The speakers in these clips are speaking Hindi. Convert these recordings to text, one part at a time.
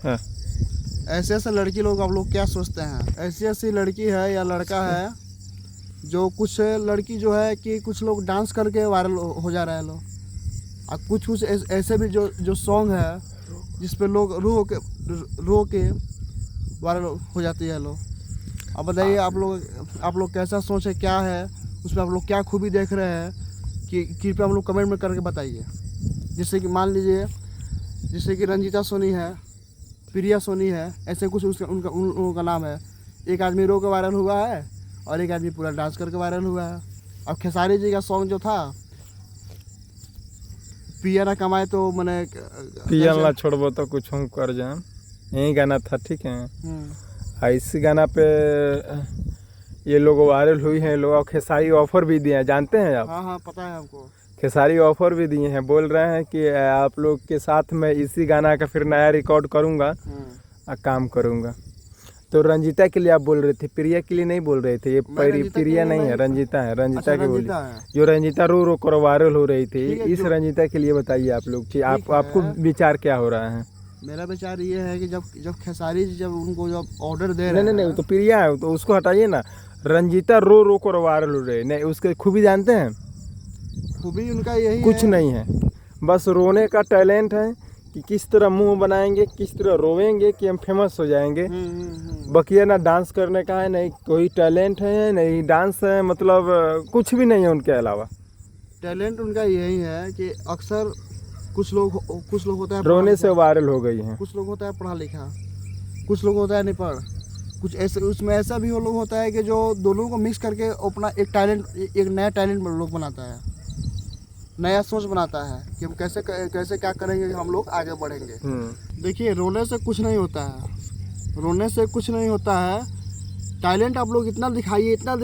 हाँ। ऐसे ऐसे लड़की लोग आप लोग क्या सोचते हैं? ऐसी ऐसी लड़की है या लड़का है जो कुछ लड़की जो है कि कुछ लोग डांस करके वायरल हो जा रहे हैं लोग, और कुछ कुछ ऐसे भी जो सॉन्ग है जिस पे लोग रो के वायरल हो जाती है लोग। अब बताइए आप लोग कैसा सोच है, क्या है उसमें, आप लोग क्या खूबी देख रहे हैं कि कृपया हम लोग कमेंट में करके बताइए। जैसे कि मान लीजिए, जैसे कि रंजीता सोनी है, प्रिया सोनी है, ऐसे कुछ उनका नाम है। एक आदमी रो के वायरल हुआ है और एक आदमी पूरा डांस करके वायरल हुआ है। अब खेसारी जी का सॉन्ग जो था, पिया ना कमाए तो मैंने पिया ना छोड़बो तो कुछ हम कर जाए, यही गाना था, ठीक है। इसी गाना पे ये लोग वायरल हुई हैं, लोग खेसारी ऑफर भी दिए हैं, जानते हैं आप? हाँ हाँ पता है हमको। खेसारी ऑफर भी दिए हैं, बोल रहे हैं कि आप लोग के साथ मैं इसी गाना का फिर नया रिकॉर्ड करूँगा और काम करूँगा। तो रंजीता के लिए आप बोल रहे थे, प्रिया के लिए नहीं बोल रहे थे? ये प्रिया नहीं है, रंजीता है। रंजीता के बोलिए, जो रंजीता रो रो कर वायरल हो रही थी, इस रंजीता के लिए बताइए आप लोग कि आपको विचार क्या हो रहा है? मेरा विचार ये है कि जब खेसारी जी जब उनको जब ऑर्डर दे रहे हैं, नहीं, तो प्रिया है तो उसको हटाइए ना। रंजीता रो रो कर वायरल हो रही नहीं, उसके खूबी जानते हैं? खूबी उनका यही कुछ है। नहीं है, बस रोने का टैलेंट है कि किस तरह मुंह बनाएंगे, किस तरह रोएंगे कि हम फेमस हो जाएंगे। बकिया ना डांस करने का है, नहीं कोई टैलेंट है, नहीं डांस है, मतलब कुछ भी नहीं है उनके अलावा। टैलेंट उनका यही है कि अक्सर कुछ लोग होता है रोने से वायरल हो गई हैं। कुछ लोग होता है पढ़ा लिखा, कुछ लोग होता है नहीं पढ़, कुछ ऐसे उसमें ऐसा भी लोग होता है कि जो दोनों को मिक्स करके अपना एक नया टैलेंट लोग बनाता है, नया सोच बनाता है कि हम कैसे क्या करेंगे, हम लोग आगे बढ़ेंगे। देखिए, रोने से कुछ नहीं होता है, रोने से कुछ नहीं होता है। टैलेंट आप लोग इतना दिखाइए ना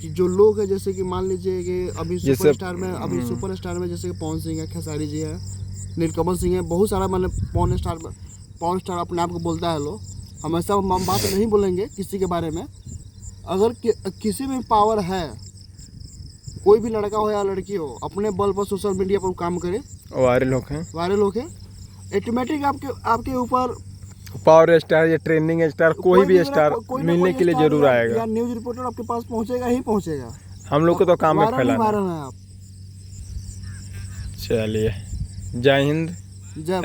कि जो लोग है, जैसे कि मान लीजिए कि अभी सुपरस्टार में जैसे कि पवन सिंह है, खेसारी जी है, नीलकमल सिंह है, बहुत सारा मैंने पवन स्टार अपने आप को बोलता है लोग। हम ऐसा बात नहीं बोलेंगे किसी के बारे में। अगर किसी में पावर है, कोई भी लड़का हो या लड़की हो, अपने बल पर सोशल मीडिया पर काम करे, वायरल होके ऑटोमेटिक आपके ऊपर पावर स्टार या ट्रेंडिंग स्टार, कोई भी स्टार मिलने के लिए जरूर आएगा, या न्यूज रिपोर्टर आपके पास पहुंचेगा ही पहुंचेगा। हम लोग को तो काम है फैलाना। है आप। चलिए, जय हिंद, जय